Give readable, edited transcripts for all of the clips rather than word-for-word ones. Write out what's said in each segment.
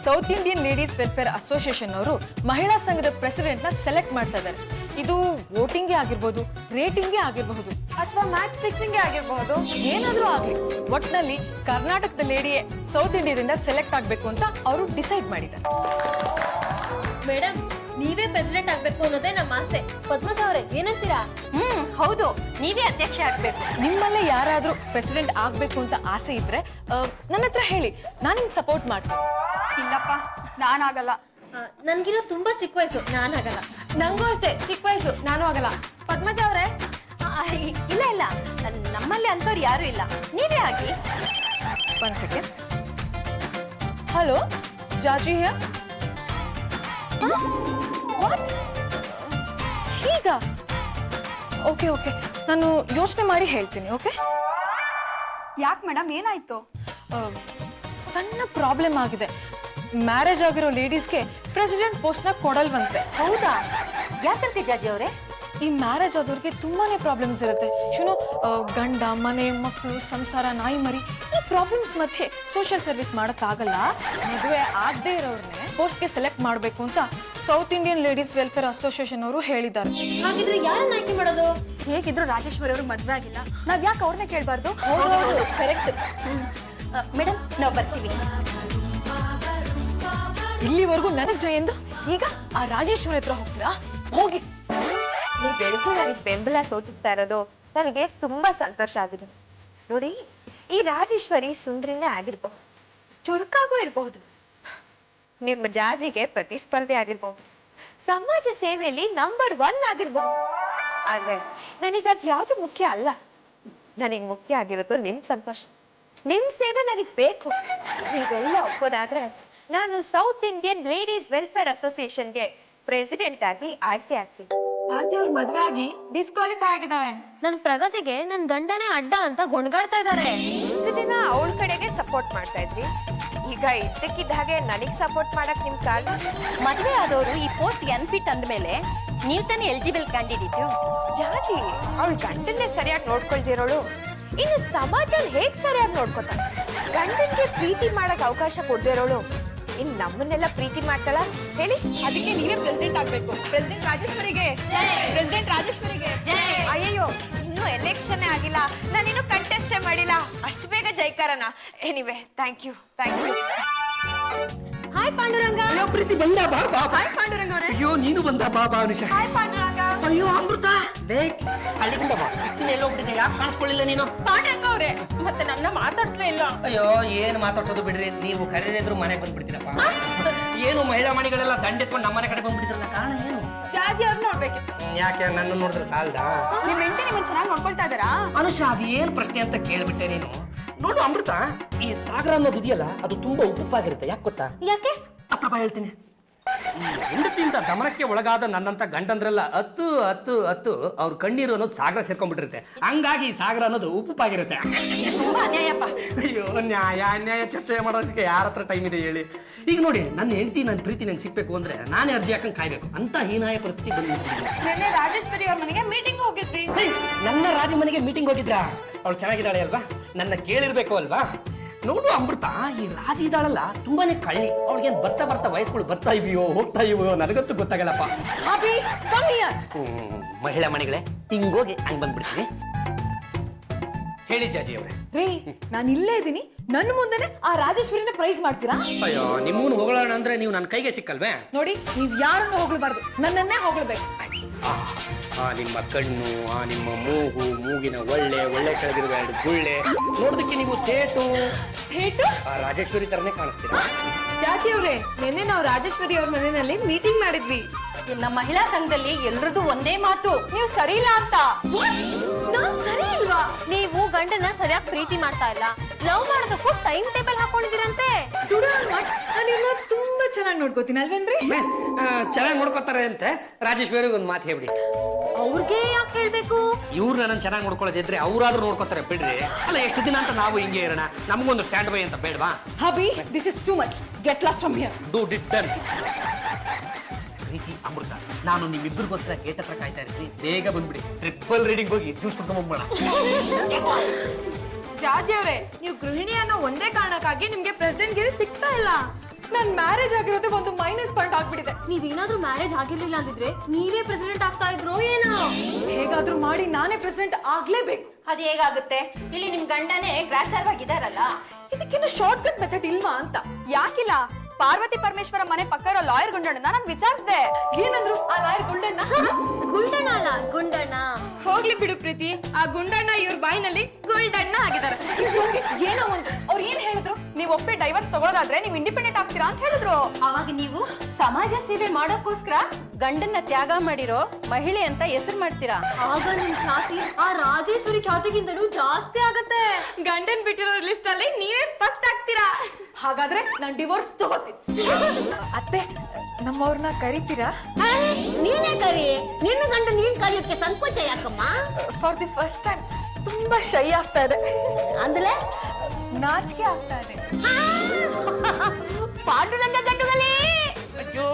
South Indian ladies welfare association ಅವರು ಮಹಿಳಾ ಸಂಘದ ಪ್ರೆಸಿಡೆಂಟ್ ನ ಸೆಲೆಕ್ಟ್ ಮಾಡ್ತಾ ಇದ್ದಾರೆ. ಇದು ವೋಟಿಂಗೇ ಆಗಿರಬಹುದು, ರೇಟಿಂಗೇ ಆಗಿರಬಹುದು, ಅಥವಾ ಮ್ಯಾಚ್ ಫಿಕ್ಸಿಂಗ್ ಆಗಿರಬಹುದು, ಏನಾದ್ರೂ ಆಗ್ಲಿ ಒಟ್ನಲ್ಲಿ ಕರ್ನಾಟಕದ ಲೇಡಿಯೇ ಸೌತ್ ಇಂಡಿಯಾದಿಂದ ಸೆಲೆಕ್ಟ್ ಆಗ್ಬೇಕು ಅಂತ ಅವರು ಡಿಸೈಡ್ ಮಾಡಿದ್ದಾರೆ. ಮೇಡಮ್, ನೀವೇ ಪ್ರೆಸಿಡೆಂಟ್ ಆಗ್ಬೇಕು ಅನ್ನೋದೇ ನಮ್ಮ ಆಸೆ. ಪದ್ಮಜ ಅವರೇ ಏನಂತೀರಾ? ಹೌದು, ನೀವೇ ಅಧ್ಯಕ್ಷ ಆಗ್ಬೇಕು. ನಿಮ್ಮಲ್ಲೇ ಯಾರಾದ್ರೂ ಪ್ರೆಸಿಡೆಂಟ್ ಆಗ್ಬೇಕು ಅಂತ ಆಸೆ ಇದ್ರೆ ನನ್ನ ಹತ್ರ ಹೇಳಿ, ನಾನು ನಿಮ್ಗೆ ಸಪೋರ್ಟ್ ಮಾಡ್ತೀನಿ. ಇಲ್ಲಪ್ಪ, ನಾನಾಗಲ್ಲ. ನನ್ಗಿರೋ ತುಂಬಾ ಚಿಕ್ಕ ವಯಸ್ಸು, ನಾನಾಗಲ್ಲ. ನಂಗೂ ಅಷ್ಟೇ ಚಿಕ್ಕ ವಯಸ್ಸು, ನಾನು ಆಗಲ್ಲ. ಪದ್ಮಜ ಅವರೇ, ಇಲ್ಲ ಇಲ್ಲ, ನಮ್ಮಲ್ಲಿ ಅಂತವ್ರು ಯಾರು ಇಲ್ಲ, ನೀವೇ ಆಗಿ. ಒಂದ್ ಸೆಕೆಂಡ್. ಹಲೋ, ಜಾಜಿ ಹಿಯರ್. ವಾಟ್? ಈಗ ಓಕೆ ಓಕೆ, ನಾನು ಯೋಚನೆ ಮಾಡಿ ಹೇಳ್ತೀನಿ. ಓಕೆ. ಯಾಕೆ ಮೇಡಮ್, ಏನಾಯ್ತು? ಸಣ್ಣ ಪ್ರಾಬ್ಲಮ್ ಆಗಿದೆ. ಮ್ಯಾರೇಜ್ ಆಗಿರೋ ಲೇಡೀಸ್ಗೆ ಪ್ರೆಸಿಡೆಂಟ್ ಪೋಸ್ಟ್ನ ಕೊಡಲ್ವಂತೆ. ಹೌದಾ? ಯಾಕಂತೆ ಜಾಜಿ ಅವರೇ? ಈ ಮ್ಯಾರೇಜ್ ಆದವ್ರಿಗೆ ತುಂಬಾನೇ ಪ್ರಾಬ್ಲಮ್ಸ್ ಇರುತ್ತೆ. ಯುನೋ, ಗಂಡ, ಮನೆ, ಮಕ್ಕಳು, ಸಂಸಾರ, ನಾಯಿ ಮರಿ, ಈ ಪ್ರಾಬ್ಲಮ್ಸ್ ಮಧ್ಯೆ ಸೋಷಿಯಲ್ ಸರ್ವಿಸ್ ಮಾಡೋಕ್ಕಾಗಲ್ಲ. ಮದುವೆ ಆಗದೆ ಇರೋರ್ನೇ ಪೋಸ್ಟ್ಗೆ ಸೆಲೆಕ್ಟ್ ಮಾಡಬೇಕು ಅಂತ south Indian ladies welfare association ಅವರು ಹೇಳಿದ್ದಾರೆ. ಹಾಗಿದ್ರೆ ಯಾರನ್ನ ಆಯ್ಕೆ ಮಾಡೋದು? ಹೇಗಿದ್ರು ರಾಜೇಶ್ವರಿ ಅವ್ರಿಗೆ ಮದ್ವೆ ಆಗಿಲ್ಲ, ನಾವ್ ಯಾಕೆ ಅವ್ರನ್ನೇ ಕೇಳ್ಬಾರ್ದು? ಹೌದು, ಕರೆಕ್ಟ್. ಮೇಡಮ್, ನಾವು ಬರ್ತೀವಿ. ಇಲ್ಲಿವರೆಗೂ ನನಗ್ ಜಯಂದು, ಈಗ ಆ ರಾಜೇಶ್ವರಿ ಹತ್ರ ಹೋಗ್ತೀರಾ? ಹೋಗಿ. ನೀವೆಲ್ಲರೂ ನನಗೆ ಬೆಂಬಲ ತೋರಿಸ್ತಾ ಇರೋದು ನನಗೆ ತುಂಬಾ ಸಂತೋಷ ಆಗಿದೆ. ನೋಡಿ, ಈ ರಾಜೇಶ್ವರಿ ಸುಂದರಿನೇ ಆಗಿರ್ಬಹುದು, ಚುರುಕಾಗೂ ಇರಬಹುದು, ನಿಮ್ಮ ಜಾಜಿಗೆ ಪ್ರತಿಸ್ಪರ್ಧೆ ಆಗಿರ್ಬಹುದು, ಸಮಾಜ ಸೇವೆಯಲ್ಲಿ ನಂಬರ್ 1 ಆಗಿರ್ಬಹುದು. ಆದ್ರೆ ನನಗದ್ ಯಾವ್ದು ಮುಖ್ಯ ಅಲ್ಲ. ನನಗ್ ಮುಖ್ಯ ಆಗಿರೋದು ನಿಮ್ ಸಂತೋಷ, ನಿಮ್ ಸೇವೆ ನನಗ್ ಬೇಕು. ನೀವೆಲ್ಲ ಒಪ್ಪೋದಾದ್ರೆ ನಾನು ಸೌತ್ ಇಂಡಿಯನ್ ಲೇಡೀಸ್ ವೆಲ್ಫೇರ್ ಅಸೋಸಿಯೇಷನ್ಗೆ ಪ್ರೆಸಿಡೆಂಟ್ ಆಗಿ ಆಯ್ಕೆ ಆಗ್ತೀನಿ. ಮದ್ವೆ ಆಗಿ ಡಿಸ್ಕ್ವಾಲಿಫೈ ಆಗಿದ್ದಾವೆ. ನನ್ ಪ್ರಗತಿಗೆ ನನ್ ಗಂಡನೇ ಅಡ್ಡ ಅಂತ ಗೊಣಗಾಡ್ತಾ ಇದ್ದಾರೆ. ಇಷ್ಟು ದಿನ ಅವಳ ಕಡೆಗೆ ಸಪೋರ್ಟ್ ಮಾಡ್ತಾ ಇದ್ರಿ, ಈಗ ಇದ್ದಕ್ಕಿದ್ದ ಹಾಗೆ ನನಗ್ ಸಪೋರ್ಟ್ ಮಾಡಕ್ ನಿಮ್ ಕಾಲ. ಮದ್ವೆ ಆದವರು ಈ ಪೋಸ್ಟ್ ಅನ್ಫಿಟ್ ಅಂದ್ಮೇಲೆ ನೀವು ತಾನೇ ಎಲಿಜಿಬಲ್ ಕ್ಯಾಂಡಿಡೇಟ್. ಜಾಜಿ ಅವಳ ಗಂಡನ್ನೇ ಸರಿಯಾಗಿ ನೋಡ್ಕೊಳ್ದಿರೋಳು ಇನ್ನು ಸಮಾಜ ಹೇಗ್ ಸರಿಯಾಗಿ ನೋಡ್ಕೊತಾಳೆ? ಗಂಡನ್ಗೆ ಪ್ರೀತಿ ಮಾಡಕ್ ಅವಕಾಶ ಕೊಡ್ದಿರೋಳು ಇನ್ ನಮ್ಮನ್ನೆಲ್ಲ ಪ್ರೀತಿ ಮಾಡ್ತಾಳ ಹೇಳಿ? ಅದಕ್ಕೆ ನೀವೇ ಪ್ರೆಸಿಡೆಂಟ್ ಆಗ್ಬೇಕು. ಪ್ರೆಸಿಡೆಂಟ್ ರಾಜೇಶ್ವರಿಗೆ, ಪ್ರೆಸಿಡೆಂಟ್ ರಾಜೇಶ್ವರಿಗೆ. ಅಯ್ಯೋ, ಇನ್ನೂ ಎಲೆಕ್ಷನ್ ಆಗಿಲ್ಲ, ನಾನಿನ್ನು ಕಂಟೆಸ್ಟೇ ಮಾಡಿಲ್ಲ, ಅಷ್ಟು ಬೇಗ ಜೈಕಾರನ? Anyway, thank you. Hi Panduranga. ಅಯ್ಯೋ ಪ್ರೀತಿ ಬಂದ, ಬಾ ಬಾ. ಹಾಯ್ ಪಾಂಡುರಂಗ ಅವರೇ. ಅಯ್ಯೋ ನೀನು ಬಂದ, ಬಾ ಬಾ ಅನುಷಾ. ಹಾಯ್ ಪಾಂಡುರಂಗ. ಅಯ್ಯೋ ಅಮೃತ, ಅಲ್ಲಿಂದ ಬಾ. ಎಲ್ಲೋಗ್ಬಿಟ್ಟಿದೆ, ಯಾಕೆ ಕಾಣಿಸ್ಕೊಳ್ಳಿಲ್ಲ ನೀನು? ಪಾಂಡುರಂಗ ಅವರೇ, ಮತ್ತೆ ನನ್ನ ಮಾತಾಡ್ಸ್ಲೇ ಇಲ್ಲ. ಅಯ್ಯೋ ಏನು ಮಾತಾಡ್ಸೋದು ಬಿಡ್ರಿ, ನೀವು ಕರೆದಿದ್ರು ಮನೆಗೆ ಬಂದ್ಬಿಡ್ತೀರಪ್ಪ. ಏನು ಮಹಿಳಾ ಮಣಿಗಳೆಲ್ಲ ದಂಡೆತ್ಕೊಂಡು ನಮ್ಮ ಮನೆ ಕಡೆ ಬಂದ್ಬಿಟ್ಟಿದ್ರಲ್ಲ, ಕಾರಣ ಏನು? ಜಾಜಿ ಅವ್ರು ನೋಡ್ಬೇಕಿತ್ತು. ಯಾಕೆ ನನ್ನ ನೋಡಿದ್ರೆ ಸಾಲ್ದಾ? ನಿಮ್ ಹೆಂಡತಿ ನಿಮ್ಮನ್ನ ಚೆನ್ನಾಗಿ ನೋಡ್ಕೊಳ್ತಾ ಇದಾರಾ? ಅನುಷಾ, ಅದು ಏನು ಪ್ರಶ್ನೆ ಅಂತ ಕೇಳ್ಬಿಟ್ಟೆ ನೀನು. ನೋಡು ಅಮೃತ, ಈ ಸಾಗರ ಅನ್ನೋದು ಇದೆಯಲ್ಲ, ಅದು ತುಂಬಾ ಉಪ್ಪುಪ್ಪಾಗಿರುತ್ತೆ. ಯಾಕೆ ಗೊತ್ತಾ? ಯಾಕೆ? ಅಪ್ಪ ಹೇಳ್ತೀನಿ. ಈ ಹೆಂಡತಿಯಿಂದ ದಮನಕ್ಕೆ ಒಳಗಾದ ನನ್ನಂತ ಗಂಡಂದ್ರೆಲ್ಲ ಹತ್ತು ಹತ್ತು ಹತ್ತು ಅವ್ರ ಕಣ್ಣೀರು ಅನ್ನೋದು ಸಾಗರ ಸೇರ್ಕೊಂಡ್ಬಿಟ್ಟಿರುತ್ತೆ. ಹಂಗಾಗಿ ಈ ಸಾಗರ ಅನ್ನೋದು ಉಪ್ಪುಪ್ಪಾಗಿರುತ್ತೆ. ತುಂಬಾ ಅನ್ಯಾಯಪ್ಪ. ಅಯ್ಯೋ, ನ್ಯಾಯ ಚರ್ಚೆ ಮಾಡೋದಕ್ಕೆ ಯಾರ ಹತ್ರ ಟೈಮ್ ಇದೆ ಹೇಳಿ? ಈಗ ನೋಡಿ, ನನ್ನ ಹೆಂಡತಿ ನನ್ನ ಪ್ರೀತಿ ನಂಗೆ ಸಿಗ್ಬೇಕು ಅಂದ್ರೆ ನಾನೇ ಅರ್ಜಿ ಹಾಕಂಗೆ ಕಾಯ್ಬೇಕು ಅಂತ ಹೀನಾಯ ಪರಿಸ್ಥಿತಿ ಬಂದ್ಬಿಟ್ಟಿದೆ. ನಿನ್ನೆ ರಾಜೇಶ್ವರಿ ಅವ್ರ ಮನೆಗೆ ಮೀಟಿಂಗ್ ಹೋಗಿದ್ವಿ. ನನ್ನ ರಾಜ ಮನೆಗೆ ಮೀಟಿಂಗ್ ಹೋಗಿದ್ರಾ? ಅವಳು ಚೆನ್ನಾಗಿದ್ದಾಳೆ ಅಲ್ವಾ? ನನ್ನ ಕೇಳಿರ್ಬೇಕು ಅಲ್ವಾ? ನೋಡು ಅಮೃತ, ಈ ರಾಜಿ ಇದ್ದಾಳಲ್ಲ ತುಂಬಾನೇ ಕಳ್ಳಿ. ಅವಳಿಗೇನು ಬರ್ತಾ ಬರ್ತಾ ವಯಸ್ಸುಗಳು ಬರ್ತಾ ಇವೆಯೋ ಹೋಗ್ತಾ ಇವೆಯೋ ನನಗಂತೂ ಗೊತ್ತಾಗಲ್ಲಪ್ಪ. ಮಹಿಳಾ ಮಣಿಗಳೇ, ಹಿಂಗೋಗಿ ಹಂಗ್ ಬಂದ್ಬಿಡ್ತೀನಿ. ಹೇಳಿ ಜಾಜಿ ಅವ್ರೆ. ರೀ, ನಾನು ಇಲ್ಲೇ ಇದ್ದೀನಿ, ನನ್ನ ಮುಂದೆನೆ ಆ ರಾಜೇಶ್ವರಿನ ಪ್ರೈಸ್ ಮಾಡ್ತೀರಾ? ಅಯ್ಯೋ, ನಿಮ್ಮೂನು ಹೊಗಳೋಣ ಅಂದ್ರೆ ನೀವು ನನ್ನ ಕೈಗೆ ಸಿಕ್ಕಲ್ವೇ? ನೋಡಿ, ನೀವ್ ಯಾರನ್ನು ಹೋಗ್ಲಬಾರ್ದು, ನನ್ನನ್ನೇ ಹೋಗ್ಲೇಬೇಕು. ಆ ನಿಮ್ಮ ಕಣ್ಣು, ಆ ನಿಮ್ಮ ಮೂಗು, ಮೂಗಿನ ಒಳ್ಳೆ ಕೆಳಗಿರುವ 2 ಗುಳ್ಳೆ ನೋಡೋದಕ್ಕೆ ನೀವು ಥೇಟು ಆ ರಾಜೇಶ್ವರಿ ತರನೇ ಕಾಣಿಸ್ತೀರಾ. ಜಾಜಿ ಅವ್ರೆ, ನಿನ್ನೆ ನಾವು ರಾಜೇಶ್ವರಿ ಅವ್ರ ಮನೆಯಲ್ಲಿ ಮೀಟಿಂಗ್ ಮಾಡಿದ್ವಿ. ನಮ್ಮ ಮಹಿಳಾ ಸಂಘದಲ್ಲಿ ಎಲ್ರದ್ದು ಒಂದೇ ಮಾತು, ನೀವು ಸರಿ ಇಲ್ಲ ಅಂತ. ನಾನ್ ಸರಿ ಇಲ್ವಾ? ನೀವು ಗಂಡನ ಸರಿಯಾಗಿ ಪ್ರೀತಿ ಮಾಡ್ತಾ ಇಲ್ಲ, ಲವ್ ಮಾಡೋದಕ್ಕೂ ಟೈಮ್ ಟೇಬಲ್ ಹಾಕೊಂಡಿದ್ದೀರಂತೆ. ನಾನು ತುಂಬಾ ಚೆನ್ನಾಗಿ ನೋಡ್ಕೋತೀನಿ ಅಲ್ವೇನ್ರಿ? ಚೆನ್ನಾಗಿ ನೋಡ್ಕೋತಾರೆ ಅಂತೆ ರಾಜೇಶ್ವರಿಗೆ ಒಂದು ಮಾತು ಹೇಳ್ಬಿಡಿ. ಅವ್ರಿಗೆ ಯಾಕೆ ಹೇಳ್ಬೇಕು? ಇವ್ರು ನನ್ನ ಚೆನ್ನಾಗಿ ನೋಡ್ಕೊಳ್ಳೋದಿದ್ರೆ ಅವ್ರಾದ್ರೂ ನೋಡ್ಕೋತಾರೆ ಬಿಡ್ರಿ. ಅಲ್ಲ, ಎಷ್ಟು ದಿನ ಅಂತ ನಾವು ಹಿಂಗೆ ಇರೋಣ? ನಮಗೊಂದು ಸ್ಟ್ಯಾಂಡ್ ಬೈ ಅಂತ ಬೇಡವಾ? Hubby, this is too much. Get lost from here. ಡೂ ಡಿಟ್ ಡನ್. ಪ್ರೀತಿ ಅಮೃತ, ನಾನು ನಿಮ್ಮಿಬ್ಬರಿಗೋಸ್ಕರ ಗೇಟ್ ಹತ್ರ ಕಾಯ್ತಾ ಇರ್ತೀನಿ. ಬೇಗ ಬಂದ್ಬಿಡಿ, ಟ್ರಿಪಲ್ ರೀಡಿಂಗ್ ಹೋಗಿ ಜ್ಯೂಸ್ ಕುಡ್ಕೊಂಡ್ಬೋಣ. ಜಾಜಿ ಅವರೇ, ನೀವು ಗೃಹಿಣಿ ಅನ್ನೋ ಒಂದೇ ಕಾರಣಕ್ಕಾಗಿ ನಿಮ್ಗೆ ಪ್ರೆಸಿಡೆಂಟ್ ಗಿರಿ ಸಿಗ್ತಾ ಇಲ್ಲ. ನನ್ ಮ್ಯಾರೇಜ್ ಆಗಿರೋದು ಒಂದು ಮೈನಸ್ ಪಾಯಿಂಟ್ ಆಗ್ಬಿಟ್ಟಿದೆ. ನೀವೇನಾದ್ರೂ ಮ್ಯಾರೇಜ್ ಆಗಿರ್ಲಿಲ್ಲ ಅಂದಿದ್ರೆ ನೀವೇ ಪ್ರೆಸಿಡೆಂಟ್ ಆಗ್ತಾ ಇದ್ರೋ ಏನೋ. ಹೇಗಾದ್ರೂ ಮಾಡಿ ನಾನೇ ಪ್ರೆಸಿಡೆಂಟ್ ಆಗ್ಲೇಬೇಕು. ಅದ್ ಹೇಗಾಗುತ್ತೆ? ಇಲ್ಲಿ ನಿಮ್ ಗಂಡನೇ ಗ್ರಾಚಾರವಾಗಿದಾರಲ್ಲ. ಇದಕ್ಕಿನ್ನ ಶಾರ್ಟ್ ಕಟ್ ಮೆಥಡ್ ಇಲ್ವಾ ಅಂತ. ಯಾಕಿಲ್ಲ? ಪಾರ್ವತಿ ಪರಮೇಶ್ವರ ಮನೆ ಪಕ್ಕ ಇರೋ ಲಾಯರ್ ಗುಂಡಣ್ಣ ನಾನು ವಿಚಾರಿಸಿದೆ. ಏನಂದ್ರು ಆ ಲಾಯರ್ ಗುಂಡಣ್ಣ? ಗುಂಡಣ್ಣ ಅಲ್ಲ ಗುಂಡಣ್ಣ. ಹೋಗ್ಲಿ ಬಿಡು ಪ್ರೀತಿ, ಆ ಗುಂಡಣ್ಣ ಇವ್ರ ಬಾಯಿನಲ್ಲಿ ಗುಲ್ಡಣ್ಣ ಆಗಿದ್ದಾರೆ. ಏನೋ ಒಂದು ಅವ್ರು ಏನ್ ಹೇಳಿದ್ರು? ನೀವ್ ಒಪ್ಪಿ ಡೈವರ್ಸ್ ತಗೊಳ್ಳೋದಾದ್ರೆ ನೀವ್ ಇಂಡಿಪೆಂಡೆಂಟ್ ಆಗ್ತೀರಾ ಅಂತ ಹೇಳಿದ್ರು. ಅವಾಗ ನೀವು ಸಮಾಜ ಸೇವೆ ಮಾಡೋಕ್ಕೋಸ್ಕರ ಗಂಡನ್ನ ತ್ಯಾಗ ಮಾಡಿರೋ ಮಹಿಳೆ ಅಂತ ಹೆಸರು ಮಾಡ್ತೀರಾ. ಆಗ ನಿಮ್ ಖ್ಯಾತಿ ಆ ರಾಜೇಶ್ವರಿ ಖ್ಯಾತಿಗಿಂತಲೂ ಜಾಸ್ತಿ ಆಗತ್ತೆ. ಗಂಡನ್ ಬಿಟ್ಟಿರೋ ಲಿಸ್ಟ್ ಅಲ್ಲಿ ನೀವೇ ಫಸ್ಟ್ ಆಗ್ತೀರಾ. ಹಾಗಾದ್ರೆ ನಾನ್ ಡಿವೋರ್ಸ್ ತಗೋತೀನಿ. ಅತ್ತೆ, ನಮ್ಮವ್ರನ್ನ ಕರಿತೀರಾ? ನೀನೇ ಕರಿ. ನಿನ್ನ ಗಂಡ ನೀನ್ ಕರೆಯೋಕೆ ಸಂಕೋಚ ಯಾಕಮ್ಮ? ಫಾರ್ ದಿ ಫಸ್ಟ್ ಟೈಮ್ ತುಂಬಾ ಶೈ ಆಗ್ತಾ ಇದೆ. ಅಂದ್ರೆ ನಾಚಿಕೆ ಆಗ್ತಾ ಇದೆ. ಪಾಂಡುರಂಗ ಗಂಡುಗಲಿ. ಅಯ್ಯೋ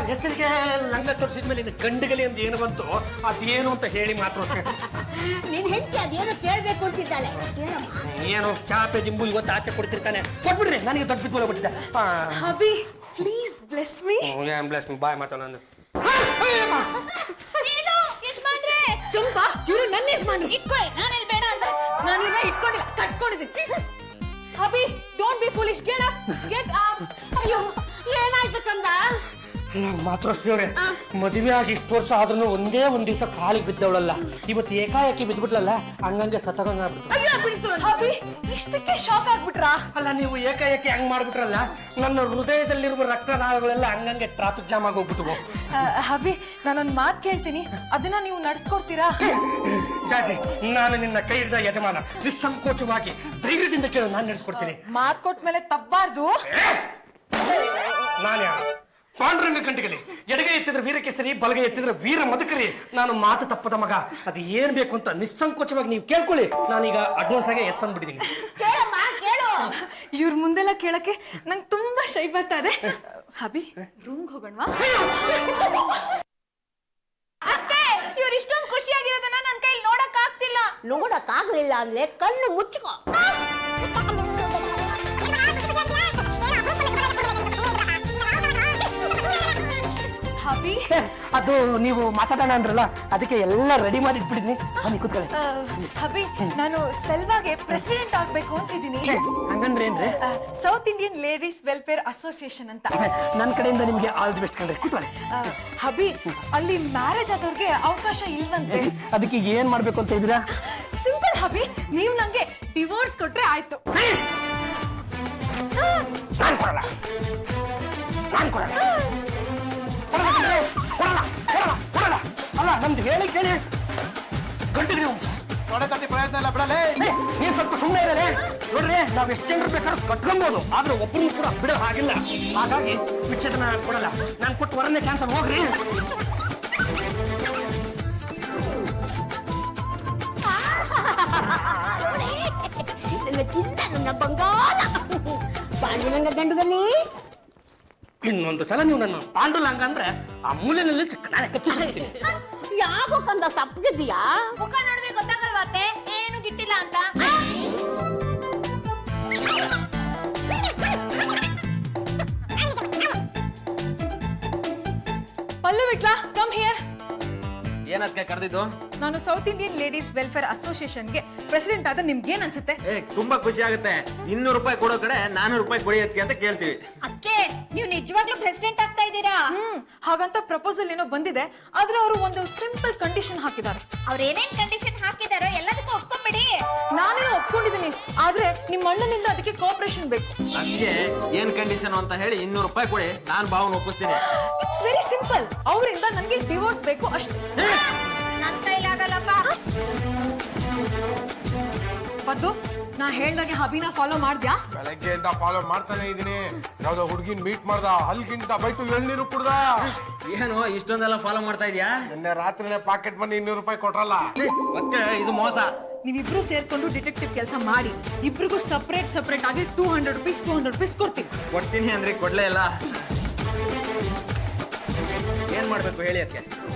ಹೆಸರಿಗೆ ಲಂಗ ತೋರಿಸಿದ್ಮೇಲೆ ಇನ್ನು ಗಂಡುಗಲಿ ಅಂತ ಏನು ಬಂತು ಅದೇನು ಅಂತ ಹೇಳಿ ಮಾತ್ರ. ನಿನ್ ಹೆಂಡತಿ ಅದೇನೋ ಕೇಳ್ಬೇಕು ಅಂತಿದ್ದಾಳೆ. ಏನು ಚಾಪೆ ದಿಂಬು ಇವತ್ತು ಆಚೆ ಕೊಡ್ತಿರ್ತಾನೆ. ಕೊಟ್ಬಿಡ್ರಿ, ನನಗೆ ದೊಡ್ಡ ಬಿದ್ದು ಹೋಗ್ಬಿಟ್ಟಿದ್ದೆ. Hubby please bless me. Bless me, ಬಾಯ್ ಮಾತಾಡ ನಾನು. ಚಂಪಾ, ಇವ್ರು ನನ್ನ ಯಜಮಾನ್ರು. ಇಟ್ಕೊಳ್ಳಿ, ನಾನೆಲ್ಲಿ ಬೇಡ ಅಂತ. ನಾನು ಇವ್ರನ್ನ ಇಟ್ಕೊಂಡಿಲ್ಲ, ಕಟ್ಕೊಂಡಿದ್ದೀನಿ. Hubby don't be foolish. Get up, get up. ಅಯ್ಯೋ ಏನಾಯ್ತು ಕಂದ? ಮಾತೃಶ್ರೀವ್ರೆ, ಮದುವೆ ಆಗಿ ಇಷ್ಟು ವರ್ಷ ಆದ್ರೂ ಒಂದೇ ಒಂದ್ ದಿವಸ ಕಾಲಿಗೆ ಬಿದ್ದವಳಲ್ಲ. ಇವತ್ತು ಏಕಾಏಕಿ ಬಿದ್ಬಿಟ್ಲಲ್ಲ, ಹಂಗಂಗೆ ಸತ್ತಗಂಗ ಆಗ್ಬಿಡ್ತು. ಹಬಿ ಇಷ್ಟಕ್ಕೆ ಶಾಕ್ ಆಗ್ಬಿಟ್ರಾ? ಅಲ್ಲ, ನೀವು ಏಕಾಏಕಿ ಹಂಗ್ ಮಾಡ್ಬಿಟ್ರಲ್ಲ, ನನ್ನ ಹೃದಯದಲ್ಲಿರುವ ರಕ್ತನಾಳಗಳೆಲ್ಲ ಹಂಗಂಗೆ ಟ್ರಾಫಿಕ್ ಜಾಮ್ ಆಗೋಗ್ಬಿಟ್ಟು. ಹಬಿ, ನಾನೊಂದ್ ಮಾತು ಕೇಳ್ತೀನಿ, ಅದನ್ನ ನೀವು ನಡ್ಸ್ಕೊಡ್ತೀರಾ? ಜಾಜಿ, ನಾನು ನಿನ್ನ ಕೈ ಹಿಡಿದ ಯಜಮಾನ. ನಿಸ್ಸಂಕೋಚವಾಗಿ ಧೈರ್ಯದಿಂದ ಕೇಳು, ನಾನು ನಡೆಸ್ಕೊಡ್ತೀನಿ. ಮಾತ್ ಕೊಟ್ಮೇಲೆ ತಪ್ಪಾರ್ದು. ನಾನು ಯಾರು? ಪಾಂಡುರಂಗ ಕಂಟಿಗಲಿ. ಎಡಗೈ ಎತ್ತಿದ್ರೆ ವೀರಕೇಸರಿ, ಬಲಗೈ ಎತ್ತಿದ್ರೆ ವೀರ ಮದಕರಿ. ನಾನು ಮಾತು ತಪ್ಪದ ಮಗ. ಅದು ಏನ್ ಬೇಕು ಅಂತ ನಿಸ್ಸಂಕೋಚವಾಗಿ ನೀವು ಕೇಳ್ಕೊಳ್ಳಿ. ನಾನೀಗ ಅಡ್ವಾನ್ಸ್ ಆಗಿ ಎಸ್ ಅಂದ್ಬಿಟ್ಟಿದ್ದೀನಿ. ಇವ್ರ ಮುಂದೆಲ್ಲ ಕೇಳಕ್ಕೆ ನಂಗೆ ತುಂಬಾ ಶೈ ಬರ್ತಾ ಇದೆ. ಹಬಿ, ರೂಮ್ಗೆ ಹೋಗೋಣವಾ? ಅತ್ತೆ, ಇವ್ರು ಇಷ್ಟೊಂದು ಖುಷಿಯಾಗಿರೋದನ್ನ ನನ್ನ ಕೈಲಿ ನೋಡಕ್ ಆಗ್ತಿಲ್ಲ. ನೋಡಕ್ ಆಗ್ಲಿಲ್ಲ ಅಂದ್ರೆ ಕಣ್ಣು ಮುಚ್ಚಿಕೋ. ಹಬಿ, ಅದು ನೀವು ಮಾತಾಡೋಣ ಅಂದ್ರಲ್ಲ, ಅದಕ್ಕೆ ಎಲ್ಲ ರೆಡಿ ಮಾಡಿ ಇಟ್ಬಿಟ್ಟಿದ್ನಿ. ಬನ್ನಿ ಕೂತ್ಕೊಳ್ಳಿ. ಹಬಿ, ನಾನು ಸೆಲ್ವಾಗೆ ಪ್ರೆಸಿಡೆಂಟ್ ಆಗ್ಬೇಕು ಅಂತಿದ್ದೀನಿ. ಹಂಗಂದ್ರೆ ಏನ್ರಿ? South Indian ladies welfare association ಅಂತ. ನನ್ನ ಕಡೆಯಿಂದ ನಿಮ್ಗೆ ಆಲ್ ದಿ ಬೆಸ್ಟ್ ಕಂಡ್ರೆ. ಕೂತ್ಕೊಳ್ಳಿ. ಹಬಿ, ಅಲ್ಲಿ ಮ್ಯಾರೇಜ್ ಆದವ್ರಿಗೆ ಅವಕಾಶ ಇಲ್ವಂತೆ. ಅದಕ್ಕೆ ಏನ್ ಮಾಡ್ಬೇಕು ಅಂತ ಇದ್ದೀರಾ? ಸಿಂಪಲ್ ಹಬಿ, ನೀವು ನಂಗೆ ಡಿವೋರ್ಸ್ ಕೊಟ್ರೆ ಆಯ್ತು. ನಾನ್ ಕೊಡಲ್ಲ, ನಾನ್ ಕೊಡಲ್ಲ, ಅಲ್ಲ ನಮ್ದು ಹೇಳಿ ಕೇಳಿ ಗಂಟಿಗೆ ಪ್ರಯತ್ನ ಇಲ್ಲ ಬಿಡಲೇ. ನೀವ್ ಸ್ವಲ್ಪ ಸುಮ್ಮನೆ ಇರಲೇ. ನೋಡ್ರಿ, ನಾವ್ ಎಷ್ಟು ಜನರು ಬೇಕಾದ್ರೂ ಕಟ್ಕೊಬಹುದು, ಆದ್ರೆ ಒಬ್ಬರು ಕೂಡ ಬಿಡೋ ಹಾಗಿಲ್ಲ. ಹಾಗಾಗಿ ವಿಚ್ಛೇದನ ಕೊಡಲ್ಲ. ನಾನು ಕೊಟ್ಟು ವರನ್ನೇ ಕ್ಯಾನ್ಸಲ್. ಹೋಗ್ರಿ. ನನ್ನ ಚಿನ್ನ, ನನ್ನ ಬಂಗಾರ ಪಾಂಡುರಂಗ ಗಂಡುಗಲಿ. ಇನ್ನೊಂದು ಸಲ ನೀವು ನನ್ನ ಪಾಂಡುಲಂಗ ಅಂದ್ರೆ ಆ ಮೂಲೆಯಲ್ಲಿ ನಾನೇ ಕತ್ತಿಸ್ತೀನಿ. ಯಾಕೋ ಕಂದ ಸಪ್ಪಗಿದ್ಯಾ? ಮುಖ ನೋಡಿದ್ರೆ ಗೊತ್ತಾಗಲ್ವಾ ಅತ್ತೆ ಏನು ಗಿಟ್ಟಿಲ್ಲ ಅಂತ? ಪಲ್ಲು ಬಿಟ್ಲಾ, ಕಮ್ ಹಿಯರ್. ಏನಕ್ಕೆ ಕರೆದಿದ್ದು? ನಾನು ಸೌತ್ ಇಂಡಿಯನ್ ಲೇಡೀಸ್ ವೆಲ್ಫೇರ್ ಅಸೋಸಿಯೇಷನ್ಗೆ ಪ್ರೆಸಿಡೆಂಟ್ ಆದ ನಿಮ್ಗೆ ಏನ್ ಅನ್ಸುತ್ತೆ? ತುಂಬಾ ಖುಷಿ ಆಗುತ್ತೆ. 200 ರೂಪಾಯಿ ಕೊಡೋ ಕಡೆ 400 ರೂಪಾಯಿ ಕೊಡಿ ಅದಕ್ಕೆ ಅಂತ ಕೇಳ್ತೀವಿ. ಅಕ್ಕೆ, ನೀವು ನಿಜವಾಗ್ಲೂ ಪ್ರೆಸಿಡೆಂಟ್ ಆಗ್ತಾ ಇದ್ದೀರಾ? ಹಾಗಂತ ಪ್ರಪೋಸಲ್ ಏನೋ ಬಂದಿದೆ, ಆದ್ರೆ ಅವರು ಒಂದು ಸಿಂಪಲ್ ಕಂಡೀಷನ್ ಹಾಕಿದ್ದಾರೆ. ಅವ್ರ ಏನೇನ್ ಕಂಡೀಷನ್ ಹಾಕಿದಾರೋ ಎಲ್ಲದಕ್ಕೂ ಒಪ್ಕೊಂಡ್ಬಿಡಿ. ನಾನೇನೋ ಒಪ್ಕೊಂಡಿದ್ದೀನಿ, ಆದ್ರೆ ನಿಮ್ಮ ಅಣ್ಣನಿಂದ ಅದಕ್ಕೆ ಕೋಆಪರೇಷನ್ ಬೇಕು. ಅದಕ್ಕೆ ಏನ್ ಕಂಡೀಷನ್ ಅಂತ ಹೇಳಿ 200 ರೂಪಾಯಿ ಕೊಡಿ, ನಾನು ಭಾವನ ಒಪ್ಪಿಸ್ತೀನಿ. It's very simple. ಅವರಿಂದ ನನಗೆ ಡಿವೋರ್ಸ್ ಬೇಕು ಅಷ್ಟೇ. ನನ್ ಕೈಲಾಗಲ್ಲಪ್ಪ. ಪದ್ದು, ನಾ ಹೇಳ್ದಾಗೆ ಹಬಿನ ಫಾಲೋ ಮಾಡ್ದ್ಯಾ? ಬೆಳಗ್ಗೆಯಿಂದ ಫಾಲೋ ಮಾಡ್ತಾನೆ ಇದೀನಿ. ಯಾವ್ದೋ ಹುಡುಗಿನ ಮೀಟ್ ಮಾಡ್ದ, ಹಲ್ಗಿಂತ ಬೈಟು ಎಳ್ನೀರು ಕುಡ್ದ. ಏನು ಇಷ್ಟೊಂದೆಲ್ಲ ಫಾಲೋ ಮಾಡ್ತಾ ಇದೀಯಾ? ನಿನ್ನೆ ರಾತ್ರಿನೇ ಪಾಕೆಟ್ ಮನಿ 200 ರೂಪಾಯಿ ಕೊಟ್ರಲ್ಲ. ಅದಕ್ಕೆ ಇದು ಮೋಸ. ನೀವಿಬ್ರು ಸೇರ್ಕೊಂಡು ಡಿಟೆಕ್ಟಿವ್ ಕೆಲಸ ಮಾಡಿ ಇಬ್ರಿಗೂ ಸಪರೇಟ್ ಆಗಿ 200 ರೂಪೀಸ್ ಕೊಡ್ತೀನಿ. ಕೊಡ್ತೀನಿ ಅಂದ್ರೆ ಕೊಡ್ಲೇ ಇಲ್ಲ. ಏನ್ ಮಾಡ್ಬೇಕು ಹೇಳಿ ಅದಕ್ಕೆ?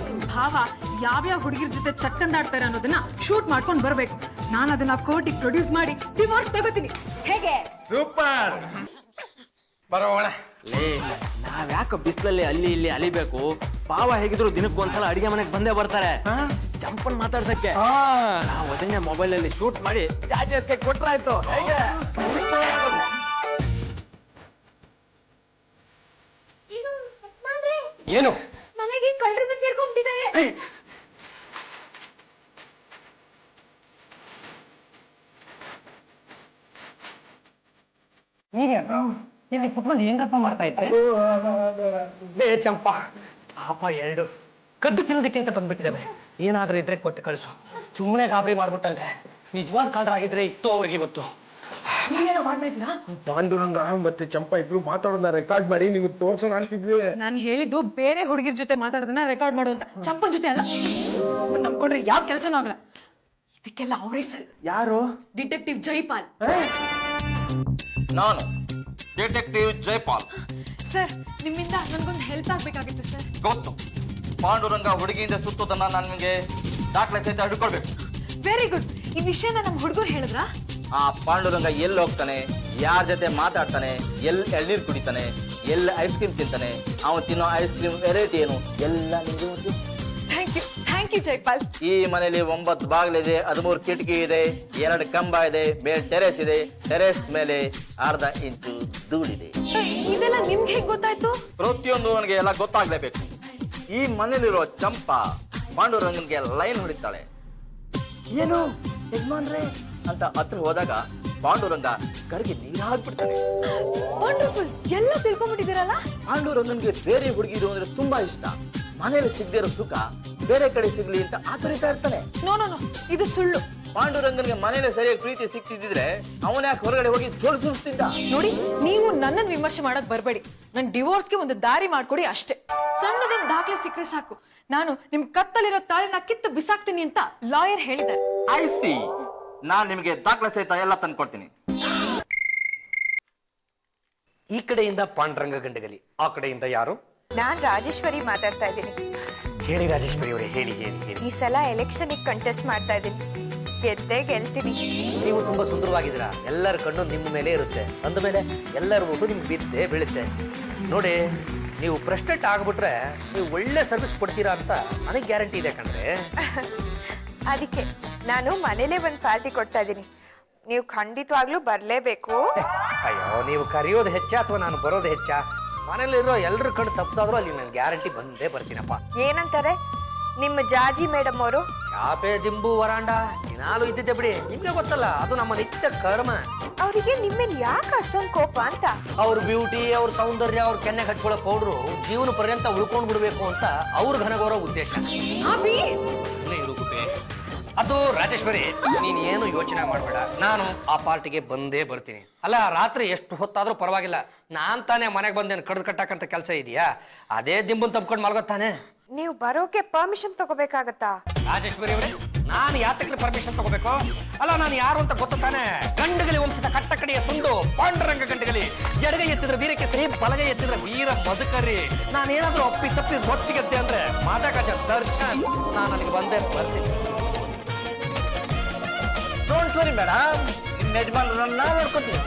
ಭಾವ ಯಾವ್ಯಾವ ಹುಡುಗಿರ ಜೊತೆ ಚಕ್ಕಂದಾಡ್ತಾರೆ ಅನ್ನೋದನ್ನ ಶೂಟ್ ಮಾಡ್ಕೊಂಡು ಬರ್ಬೇಕು. ನಾನು ಅದನ್ನ ಕೋರ್ಟಿಗೆ ಪ್ರೊಡ್ಯೂಸ್ ಮಾಡಿ ಡಿವೋರ್ಸ್ ತಗೋತೀನಿ. ಹೇಗೆ? ಸೂಪರ್. ಬರೋಣ. ಲೇ ನಾವ್ಯಾಕೆ ಬಿಸಿಲಲ್ಲಿ ಅಲ್ಲಿ ಇಲ್ಲಿ ಅಲಿಬೇಕು? ಪಾವ ಹೇಗಿದ್ರು ದಿನಕ್ಕೆ ಒಂದ್ಸಲ ಅಡಿಗೆ ಮನೆಗೆ ಬಂದೇ ಬರ್ತಾರೆ. ಚಂಪನ್ ಮಾತಾಡ್ಸಕ್ಕೆ ನಾವು ಅದನ್ನೇ ಮೊಬೈಲ್ ಅಲ್ಲಿ ಶೂಟ್ ಮಾಡಿ ಜಾಜಕ್ಕೆ ಕೊಟ್ರಾಯ್ತು. ಹೇಗೆ? ಏನು ಮನೆಗೆ ಕಳ್ಳರು ಬಂದು ಸೇರ್ಕೊಂಡ್ಬಿಟ್ಟಿದ್ದಾರೆ. ಇಲ್ಲಿ ಕುತ್ಕೊಂಡು ಹೆಂಗಪ್ಪ ಮಾಡ್ತಾ ಇದ್ದೆ? ಬೇ ಚಂಪಾ, ಪಾಪ ಎರಡು ಕದ್ದು ತಿನ್ನೋದಕ್ಕೆ ಅಂತ ಬಂದ್ಬಿಟ್ಟಿದ್ದಾವೆ. ಏನಾದ್ರೂ ಇದ್ರೆ ಕೊಟ್ಟು ಕಳಿಸು. ಸುಮ್ಮನೆ ಗಾಬರಿ ಮಾಡ್ಬಿಟ್ಟಂತೆ. ನಿಜವಾದ ಕಾಡ್ರಾಗಿದ್ರೆ ಇತ್ತು ಅವ್ರಿಗೆ ಇವತ್ತು. ಪಾಂಡುರಂಗ ಮತ್ತೆ ಚಂಪಾ ಇಬ್ರು ಮಾತಾಡೋದನ್ನ ರೆಕಾರ್ಡ್ ಮಾಡಿ ನೀವು ತೋರ್ಸೋಣ ಅಂತಿದ್ವಿ. ನಾನು ಹೇಳಿದ್ದು ಬೇರೆ ಹುಡುಗಿರ್ ಜೊತೆ ಮಾತಾಡೋದನ್ನ ರೆಕಾರ್ಡ್ ಮಾಡು ಅಂತ, ಚಂಪನ್ ಜೊತೆ ಅಲ್ಲ. ನಮ್ಕೊಂಡ್ರೆ ಯಾವ ಕೆಲಸನೂ ಆಗಲ್ಲ. ಇದಕ್ಕೆಲ್ಲ ಅವರೇ ಸರ್. ಯಾರು? ಡಿಟೆಕ್ಟಿವ್ ಜೈಪಾಲ್. ನಾನು ಡಿಟೆಕ್ಟಿವ್ ಜೈಪಾಲ್. ಸರ್, ನಿಮ್ಮಿಂದ ನನ್ಗೊಂದು ಹೆಲ್ಪ್ ಆಗ್ಬೇಕಾಗಿತ್ತು ಸರ್. ಗೊತ್ತು, ಪಾಂಡುರಂಗ ಹುಡುಗಿಯಿಂದ ಸುತ್ತೋದನ್ನ ನಾನು ನಿಮಗೆ ದಾಖಲೆ ಸಹಿತ ಹಿಡ್ಕೊಳ್ಬೇಕು. Very good. ಈ ವಿಷಯನ ನಮ್ಮ ಹುಡುಗರು ಹೇಳಿದ್ರಾ? ಆ ಪಾಂಡುರಂಗ ಎಲ್ಲಿ ಹೋಗ್ತಾನೆ, ಯಾರ ಜೊತೆ ಮಾತಾಡ್ತಾನೆ, ಎಲ್ಲಿ ಎಳ್ನೀರು ಕುಡಿತಾನೆ, ಎಲ್ಲಿ ಐಸ್ ಕ್ರೀಮ್ ತಿಂತಾನೆ, ಅವನು ತಿನ್ನೋ ಐಸ್ ಕ್ರೀಮ್ ವೆರೈಟಿ ಏನು ಎಲ್ಲ ನಿಮಗೆ ಗೊತ್ತು. Thank you Jaipal. ಈ ಮನೆಯಲ್ಲಿ 9 ಬಾಗಿಲಿದೆ, 13 ಕಿಟಕಿ ಇದೆ, 2 ಕಂಬ ಇದೆ, ಮೇಲೆ ಟೆರೆಸ್ ಇದೆ, ಟೆರೆಸ್ ಮೇಲೆ ಅರ್ಧ ಇಂಚು ಧೂಳಿದೆ. ಇದೆಲ್ಲ ನಿಮ್ಗೆ ಹೇಗೆ ಗೊತ್ತಾಯ್ತು? ಪ್ರತಿಯೊಂದು ಅವನಿಗೆ ಎಲ್ಲ ಗೊತ್ತಾಗ್ಲೇಬೇಕು. ಈ ಮನೇಲಿರೋ ಚಂಪಾ ಪಾಂಡುರಂಗನ್ಗೆ ಲೈನ್ ಹೊಡಿತಾಳೆ. ಏನು ಯಜಮಾನ್ರೆ ಅಂತ ಹತ್ರ ಹೋದಾಗ ಪಾಂಡುರಂಗ ಕಡೆಗೆ ನೀರು ಹಾಕ್ಬಿಡ್ತಾನೆ. ವಂಡರ್ಫುಲ್, ಎಲ್ಲ ತಿಳ್ಕೊಂಡ್ಬಿಟ್ಟಿದ್ದೀರಲ್ಲ. ಪಾಂಡುರಂಗನ್ಗೆ ಬೇರೆ ಹುಡುಗಿರು ಅಂದ್ರೆ ತುಂಬಾ ಇಷ್ಟ. ಮನೇಲಿ ಸಿಗದಿರೋ ಸುಖ ಬೇರೆ ಕಡೆ ಸಿಗ್ಲಿ ಅಂತ ಆತರಿತಾ ಇರ್ತಾನೆ. ನೋ ನೋ ನೋ, ಇದು ಸುಳ್ಳು. ಪಾಂಡುರಂಗನ್ಗೆ ಮನೇಲಿ ಸರಿಯಾಗಿ ಪ್ರೀತಿ ಸಿಕ್ತಿದ್ರೆ ಅವನ ಯಾಕೆ ಹೊರಗಡೆ ಹೋಗಿ ಜೋಲ್ ಸುರಿಸ್ತಿದ್ದ? ನೋಡಿ, ನೀವು ನನ್ನನ್ನು ವಿಮರ್ಶೆ ಮಾಡಕ್ ಬರಬೇಡಿ. ನನ್ ಡಿವೋರ್ಸ್ಗೆ ಒಂದು ದಾರಿ ಮಾಡ್ಕೊಡಿ ಅಷ್ಟೇ. ಸಣ್ಣದೊಂದು ದಾಖಲೆ ಸಿಕ್ಕರೆ ಸಾಕು. ನಾನು ನಿಮ್ ಕತ್ತಲಿರೋ ತಾಳಿನ ಕಿತ್ತು ಬಿಸಾಕ್ತೀನಿ ಅಂತ ಲಾಯರ್ ಹೇಳಿದ್ದಾರೆ. I C. ನಾನ್ ನಿಮಗೆ ದಾಖಲೆ ಸಹಿತ ಎಲ್ಲ ತಂದ್ಕೊಡ್ತೀನಿ. ಈ ಕಡೆಯಿಂದ ಪಾಂಡುರಂಗ ಗಂಡಗಲಿ, ಆ ಕಡೆಯಿಂದ ಯಾರು? ನಾನ್ ರಾಜೇಶ್ವರಿ ಮಾತಾಡ್ತಾ ಇದ್ದೀನಿ. ಹೇಳಿ ರಾಜೇಶ್ವರಿ ಅವರೇ, ಹೇಳಿ ಹೇಳಿ ಹೇಳಿ. ಈ ಸಲ ಎಲೆಕ್ಷನ್ ಕಂಟೆಸ್ಟ್ ಮಾಡ್ತಾ ಇದ್ದೀನಿ. ಗೆದ್ದೇ ಗೆಲ್ತೀನಿ. ನೀವು ತುಂಬಾ ಸುಂದರವಾಗಿದ್ದೀರಾ. ಎಲ್ಲರ ಕಣ್ಣು ನಿಮ್ಮ ಮೇಲೆ ಇರುತ್ತೆ. ಅಂದಮೇಲೆ ಎಲ್ಲರ ಓಟು ನಿಮ್ಗೆ ಬಿದ್ದೇ ಬೀಳುತ್ತೆ. ನೋಡಿ, ನೀವು ಪ್ರೆಸಿಡೆಂಟ್ ಆಗ್ಬಿಟ್ರೆ ನೀವು ಒಳ್ಳೆ ಸರ್ವಿಸ್ ಕೊಡ್ತೀರಾ ಅಂತ ನನಗೆ ಗ್ಯಾರಂಟಿ ಇದೆ ಕಣ್ರೆ. ಅದಕ್ಕೆ ನಾನು ಮನೇಲೆ ಒಂದು ಪಾರ್ಟಿ ಕೊಡ್ತಾ ಇದ್ದೀನಿ. ನೀವು ಖಂಡಿತವಾಗ್ಲೂ ಬರ್ಲೇಬೇಕು. ಅಯ್ಯೋ, ನೀವು ಕರೆಯೋದು ಹೆಚ್ಚಾ ಅಥವಾ ನಾನು ಬರೋದು ಹೆಚ್ಚಾ? ಮನೇಲಿರೋ ಎಲ್ಲರ ಕಣ್ಣು ತಪ್ಪಾದ್ರೂ ಅಲ್ಲಿ ನಾನು ಗ್ಯಾರಂಟಿ ಬಂದೇ ಬರ್ತೀನಪ್ಪ. ಏನಂತಾರೆ ನಿಮ್ಮ ಜಾಜಿ ಮೇಡಮ್ ಅವರು? ಚಾಪೆ ದಿಂಬು ವರಾಂಡ ದಿನಾಲು ಇದ್ದಿದ್ದೆ ಬಿಡಿ. ನಿಮ್ಗೆ ಗೊತ್ತಲ್ಲ, ಅದು ನಮ್ಮ ನಿತ್ಯ ಕರ್ಮ. ಅವರಿಗೆ ನಿಮ್ಮೇಲೆ ಯಾಕೆ ಅಷ್ಟೊಂದು ಕೋಪ ಅಂತ? ಅವ್ರ ಬ್ಯೂಟಿ, ಅವ್ರ ಸೌಂದರ್ಯ, ಅವ್ರ ಕೆನ್ನೆಗೆ ಹಚ್ಕೊಳ್ಳೋ ಪೌಡ್ರು ಜೀವನ ಪರ್ಯಂತ ಉಳ್ಕೊಂಡ್ ಬಿಡ್ಬೇಕು ಅಂತ ಅವ್ರ ಘನಗೌರವ ಉದ್ದೇಶ. ಅದು ರಾಜೇಶ್ವರಿ, ನೀನ್ ಏನು ಯೋಚನೆ ಮಾಡ್ಬೇಡ. ನಾನು ಆ ಪಾರ್ಟಿಗೆ ಬಂದೇ ಬರ್ತೀನಿ. ಅಲ್ಲ, ರಾತ್ರಿ ಎಷ್ಟು ಹೊತ್ತಾದ್ರೂ ಪರವಾಗಿಲ್ಲ. ನಾನ್ ತಾನೇ ಮನೆಗೆ ಬಂದೇನು ಕಡ್ದು ಕಟ್ಟಕ್ಕಂತ ಕೆಲಸ ಇದೆಯಾ? ಅದೇ ದಿಂಬನ್ ತಪ್ಕೊಂಡು ಮಲ್ಗೋತಾನೆ. ನೀವು ಬರೋಕೆ ಪರ್ಮಿಷನ್ ತಗೋಬೇಕಾಗತ್ತಾ? ರಾಜೇಶ್ವರಿ ಅವರೇ, ನಾನು ಯಾತಕ್ಕೆ ಪರ್ಮಿಷನ್ ತಗೋಬೇಕು? ಅಲ್ಲ, ನಾನು ಯಾರು ಅಂತ ಗೊತ್ತಾನೆ. ಗಂಡಗಲಿ ವಂಶದ ಕಟ್ಟಕಡೆಯ ತುಂಡು ಪಾಂಡುರಂಗ ಗಂಡಗಲಿ. ಎಡಗೈ ಎತ್ತಿದ್ರೆ ವೀರಕ್ಕೆ ಸರಿ, ಬಲಗೈ ಎತ್ತಿದ್ರೆ ವೀರ ಮಧುಕರಿ. ನಾನೇನಾದ್ರೂ ಒಪ್ಪಿ ತಪ್ಪಿ ಮೊಚ್ಚಿಗೆದ್ದೆ ಅಂದ್ರೆ ಮಾದಕಜ ದರ್ಶನ್. ನಾನು ಅಲ್ಲಿಗೆ ಬಂದೇ ಬರ್ತೀನಿ. ಡೋಂಟ್ ವರಿ ಮೇಡಮ್, ನಿಮ್ಮ ಯಜಮಾನರನ್ನ ನಾನು ನೋಡ್ಕೊತೀನಿ.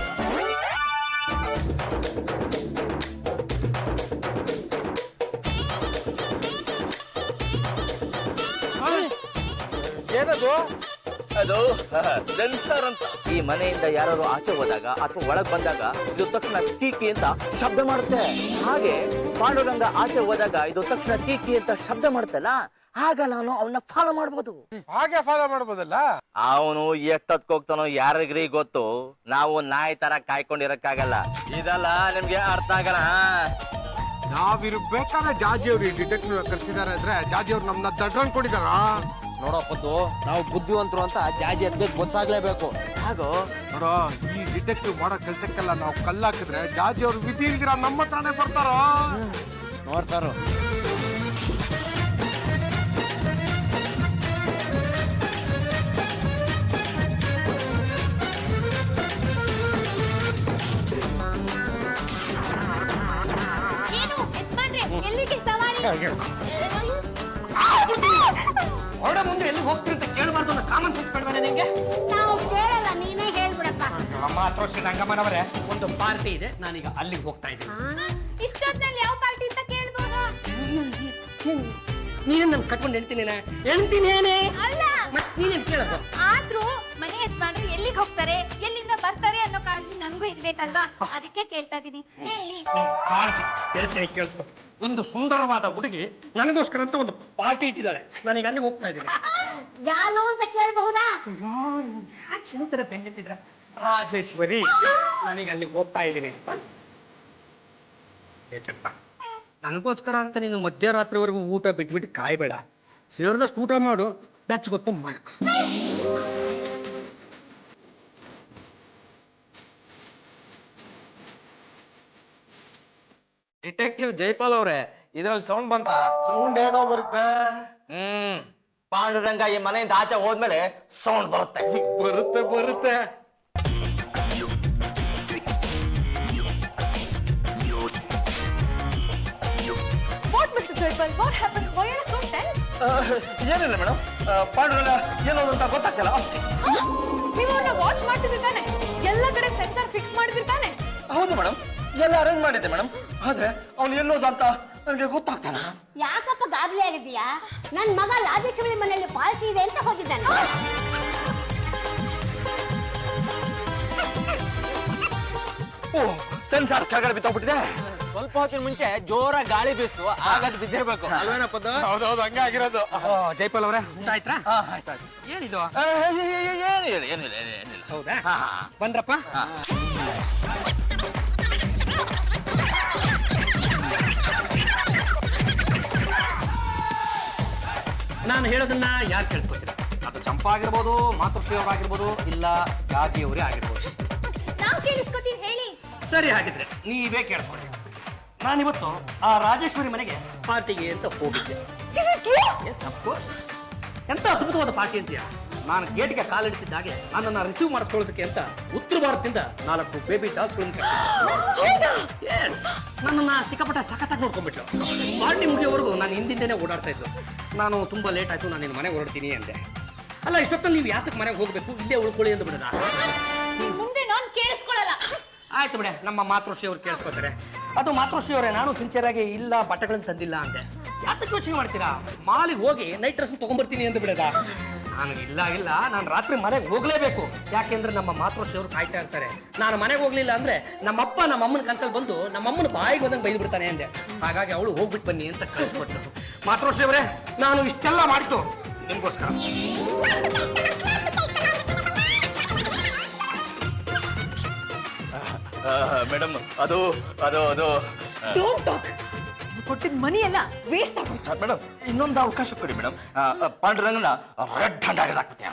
ಏನದು? ಅದು ಸೆನ್ಸರ್ ಅಂತ. ಈ ಮನೆಯಿಂದ ಯಾರು ಆಚೆ ಹೋದಾಗ ಅಥವಾ ಒಳಗ್ ಬಂದಾಗ ಇದು ತಕ್ಷಣ ಕೀಕಿ ಅಂತ ಶಬ್ದ ಮಾಡುತ್ತೆ. ಹಾಗೆ ಪಾಂಡುರಂಗ ಆಚೆ ಹೋದಾಗ ಇದು ತಕ್ಷಣ ಕೀಕಿ ಅಂತ ಶಬ್ದ ಮಾಡುತ್ತಲ್ಲ, ಆಗ ನಾನು ಅವನ್ನ ಫಾಲೋ ಮಾಡ್ಬೋದು. ಹಾಗೆ ಫಾಲೋ ಮಾಡ್ಬೋದಲ್ಲ? ಅವನು ಎಷ್ಟೊತ್ಕ್ ಹೋಗ್ತಾನೋ ಯಾರಿಗ್ರಿ ಗೊತ್ತು. ನಾವು ನಾಯಿ ತರ ಕಾಯ್ಕೊಂಡಿರಕ್ಕಾಗಲ್ಲ. ಇದೆಲ್ಲ ನಿಮ್ಗೆ ಅರ್ಥ ಆಗಲ್ಲ. ನಾವಿರ್ಬೇಕಾದ್ರೆ ಜಾಜಿ ಅವ್ರು ಡಿಟೆಕ್ಟಿವ್ ಕರ್ಸಿದಾರೆ ಅಂದ್ರೆ ಜಾಜಿ ಅವ್ರು ನಮ್ನ ದಡ್ಡ ಅನ್ಕೊಂಡಿದಾರ. ನೋಡಪ್ಪದ್ದು, ನಾವು ಬುದ್ಧಿವಂತರು ಅಂತ ಜಾಜಿ ಅದ್ಗೆ ಗೊತ್ತಾಗ್ಲೇಬೇಕು. ಹಾಗೋ ನೋಡೋ, ಈ ಡಿಟೆಕ್ಟಿವ್ ಮಾಡೋ ಕೆಲ್ಸಕ್ಕೆಲ್ಲ ನಾವು ಕಲ್ಲಾಕಿದ್ರೆ ಜಾಜಿ ಅವ್ರು ವಿಧಿ ಇಲ್ದಿರ ನಮ್ಮ ಹತ್ರನೇ ಬರ್ತಾರ. ನೋಡ್ತಾರೋ ಎಲ್ಲಿಗೆ ಸವಾರಿ? ಹೊರಡ ಮುಂದೆ ಎಲ್ಲಿ ಹೋಗ್ತೀರಿ ಅಂತ ಕೇಳಬಾರ್ದು ಅನ್ನೋ ಕಾಮನ್ ಸೆನ್ಸ್ ಬೇಡವೇನೆ ನಿಂಗೆ? ನಾವು ಕೇಳಲ್ಲ, ನೀನೇ ಹೇಳ್ಬಿಡಪ್ಪ. ಮಾತೃಶ್ರೀ ರಂಗಮ್ಮನವರೇ, ಒಂದು ಪಾರ್ಟಿ ಇದೆ, ನಾನೀಗ ಅಲ್ಲಿಗೆ ಹೋಗ್ತಾ ಇದ್ದೀನಿ. ಇಷ್ಟೊತ್ತಿನಲ್ಲಿ ಯಾವ ಪಾರ್ಟಿ ಅಂತ ಕೇಳ್ಬೋದು. ನೀನೇನ್ ನನ್ ಕಟ್ಕೊಂಡು ಹೇಳ್ತೀನೇನೆ ಅಲ್ಲ ಮತ್ ನೀನೇನ್ ಕೇಳೋದು? ಆದ್ರೂ ಮನೆ ಯಜಮಾನ್ರು ಎಲ್ಲಿಗೆ ಹೋಗ್ತಾರೆ ಎಲ್ಲಿಂದ ಬರ್ತಾರೆ ಅನ್ನೋ ಕಾಳಜಿ ನನ್ಗೂ ಇರ್ಬೇಕಲ್ವಾ, ಅದಕ್ಕೆ ಕೇಳ್ತಾ ಇದೀನಿ. ಹೇಳಿ. ಕಾಳಜಿ ಹೇಳ್ತೇನೆ, ಕೇಳಿಸ್ಕೊ. ಒಂದು ಸುಂದರವಾದ ಹುಡುಗಿ ನನಗೋಸ್ಕರ ಅಂತ ಒಂದು ಪಾರ್ಟಿ ಇಟ್ಟಿದ್ದಾಳೆ. ನಾನೀಗ ಅಲ್ಲಿ ಹೋಗ್ತಾ ಇದ್ದೀನಿ. ಯಾರು ಅಂತ ಕೇಳಬಹುದಾ? ಚಿಂತರ ಬೆಂದಿದ್ರ ರಾಜೇಶ್ವರಿ, ನಾನೀಗ ಅಲ್ಲಿ ಹೋಗ್ತಾ ಇದ್ದೀನಿ. ಚಪ್ಪ, ನನಗೋಸ್ಕರ ಅಂತ ನೀನು ಮಧ್ಯರಾತ್ರಿವರೆಗೂ ಊಟ ಬಿಟ್ಬಿಟ್ಟು ಕಾಯ್ಬೇಡ. ಸೇರಿದಷ್ಟು ಊಟ ಮಾಡು, ಬೆಚ್ಚ ಗೊತ್ತು ಮಾಡು. ಡಿಟೆಕ್ಟಿವ್ ಜೈಪಾಲ್ ಅವ್ರೆ, ಇದ್ರಲ್ಲಿ ಸೌಂಡ್ ಬಂತ? ಸೌಂಡ್ ಏನೋ ಬರುತ್ತೆ. ಪಾಂಡುರಂಗ ಈ ಮನೆಯಿಂದ ಆಚೆ ಹೋದ್ಮೇಲೆ ಸೌಂಡ್ ಬರುತ್ತೆ. ಬರುತ್ತೆ ಬರುತ್ತೆ. What mister Jaipal, what happen? Why are so tense? ಏನಿಲ್ಲ ಮೇಡಮ್, ಪಾಂಡುರಂಗ ಏನೋದು ಅಂತ ಗೊತ್ತಾಗ್ತಿಲ್ಲ. ನೀವು ಅವನ್ನ ವಾಚ್ ಮಾಡ್ತಿದ್ದಾನೆ, ಎಲ್ಲ ಕಡೆ ಸೆನ್ಸರ್ ಫಿಕ್ಸ್ ಮಾಡಿದಿರ್ತಾನೆ. ಹೌದು ಮೇಡಮ್, ಎಲ್ಲ ಅರೇಂಜ್ ಮಾಡಿದ್ದೆ ಮೇಡಮ್. ಆದ್ರೆ ಅವ್ನು ಎಲ್ಲೋದು ಅಂತ ನನಗೆ ಗೊತ್ತಾಗ್ತಾನೆ. ಯಾಕಪ್ಪ ಗಾಬರಿ ಆಗಿದೀಯಾ? ನನ್ ಮಗ ರಾಜೇಶ್ವರಿ ಮನೆಯಲ್ಲಿ ಪಾರ್ಟಿ ಇದೆ ಅಂತ ಹೋಗಿದ್ದಾನೆ. ಓ, ಸೆನ್ಸಾರ್ ಕೆಳಗಡೆ ಬಿತ್ತೋಗ್ಬಿಟ್ಟಿದೆ. ಸ್ವಲ್ಪ ಹೊತ್ತಿನ ಮುಂಚೆ ಜೋರ ಗಾಳಿ ಬೀಸ್ತು, ಆಗದ್ ಬಿದ್ದಿರ್ಬೇಕು ಅಲ್ವೇನಪ್ಪದ? ಹೌದೌದು, ಹಂಗೆ ಆಗಿರೋದು. ಜೈಪಾಲ್ ಅವರೇ, ಊಟ ಆಯ್ತಾ? ಆಯ್ತಾಯ್ತು. ಏನಿದು? ಏನಿಲ್ಲ. ಹೌದಾ? ಬಂದ್ರಪ್ಪ. ನಾನು ಹೇಳೋದನ್ನ ಯಾರು ಕೇಳ್ಕೊತೀರ? ಅದು ಚಂಪಾ ಆಗಿರ್ಬೋದು, ಮಾತೃಶ್ರೀ ಅವರಾಗಿರ್ಬೋದು, ಇಲ್ಲ ಜಾಜಿ ಅವರೇ ಆಗಿರ್ಬೋದು. ನಾವು ಕೇಳಿಸ್ಕೊತೀವಿ, ಹೇಳಿ. ಸರಿ, ಹಾಗಿದ್ರೆ ನೀವೇ ಕೇಳಿಸ್ಕೊಳ್ಳಿ. ನಾನಿವತ್ತು ಆ ರಾಜೇಶ್ವರಿ ಮನೆಗೆ ಪಾರ್ಟಿಗೆ ಅಂತ ಹೋಗಿದ್ದೆ. Yes, of course. ಎಂತ ಅದ್ಭುತವಾದ ಪಾರ್ಟಿ ಅಂತೀಯ? ನಾನು ಗೇಟ್ಗೆ ಕಾಲಿಡ್ತಿದ್ದಾಗೆ ನನ್ನನ್ನು ರಿಸೀವ್ ಮಾಡಿಸ್ಕೊಳ್ಳೋದಕ್ಕೆ ಅಂತ ಉತ್ತರ ಭಾರತದಿಂದ 4 ಬೇಬಿ ಡಾಗ್ಸ್ಗಳನ್ನು ನನ್ನನ್ನ ಸಿಕ್ಕಾಪಟ್ಟ ಸಖತ್ತಾಗಿ ನೋಡ್ಕೊಂಡ್ಬಿಟ್ಲು. ಪಾರ್ಟಿ ಮುಗಿಯೋವರೆಗೂ ನಾನು ಹಿಂದಿಂದೇನೆ ಓಡಾಡ್ತಾ ಇದ್ದು. ನಾನು ತುಂಬಾ ಲೇಟ್ ಆಯ್ತು, ನಾನು ನಿನ್ನ ಮನೆಗೆ ಹೊರಡ್ತೀನಿ ಅಂದೆ. ಅಲ್ಲ, ಇಷ್ಟೊತ್ತಲ್ಲಿ ನೀವು ಯಾತಕ್ಕೆ ಮನೆಗೆ ಹೋಗ್ಬೇಕು, ಇಲ್ಲೇ ಉಳ್ಕೊಳ್ಳಿ ಅಂತ ಬಿಡೋಣ. ನಿನ್ ಮುಂದೆ ನಾನು ಕೇಳಿಸ್ಕೊಳ್ಳಲ್ಲ. ಆಯ್ತು ಬಿಡೆ, ನಮ್ಮ ಮಾತೃಶ್ರೀ ಅವ್ರು ಕೇಳಿಸ್ಕೊತಾರೆ. ಅದು ಮಾತೃಶ್ರೀ ಅವರೇ, ನಾನು ಸಿನ್ಸಿಯರ್ ಆಗಿ ಇಲ್ಲ ಬಟ್ಟೆಗಳನ್ನು ತಂದಿಲ್ಲ ಅಂದೆ. ಯಾತಕ್ಕೆ ಯೋಚನೆ ಮಾಡ್ತೀರಾ? ಮಾಲಿಗೆ ಹೋಗಿ ನೈಟ್ ಡ್ರೆಸ್ ತಗೊಂಡ್ಬರ್ತೀನಿ ಅಂತ ಬಿಡದ. ನಾನು ಇಲ್ಲ ನಾನು ರಾತ್ರಿ ಮನೆಗೆ ಹೋಗ್ಲೇಬೇಕು. ಯಾಕೆಂದ್ರೆ ನಮ್ಮ ಮಾತೃಶ್ರೀ ಅವರು ಕಾಯ್ತಾ ಇರ್ತಾರೆ. ನಾನು ಮನೆಗೆ ಹೋಗ್ಲಿಲ್ಲ ಅಂದ್ರೆ ನಮ್ಮಪ್ಪ ನಮ್ಮಮ್ಮನ ಕನ್ಸಲ್ಲಿ ಬಂದು ನಮ್ಮಮ್ಮನ ಬಾಯಿಗೆ ಬಂದಂಗೆ ಬೈದು ಬಿಡ್ತಾನೆ ಅಂದೆ. ಹಾಗಾಗಿ ಅವಳು ಹೋಗ್ಬಿಟ್ಟು ಬನ್ನಿ ಅಂತ ಕಳಿಸ್ಕೊಟ್ರು. ಮಾತೃಶ್ರೀ ಅವರೇ, ನಾನು ಇಷ್ಟೆಲ್ಲ ಮಾಡಿತು ನಿಮ್ಗೋಸ್ಕರ. ಮೇಡಮ್, ಅದು ಅದು ಅದು ಡೋಂಟ್ ಟಾಕ್. ಕೊಟ್ಟಿದ್ದ ಮನಿ ಎಲ್ಲ ವೇಸ್ಟ್ ಆಗೋಯ್ತು. ಮೇಡಮ್, ಇನ್ನೊಂದು ಅವಕಾಶ ಕೊಡಿ ಮೇಡಮ್. ಪಾಂಡುರಂಗನ ರೆಡ್ ಹ್ಯಾಂಡ್ ಆಗಿದಾಕ್ಬಿಟ್ಟೆ.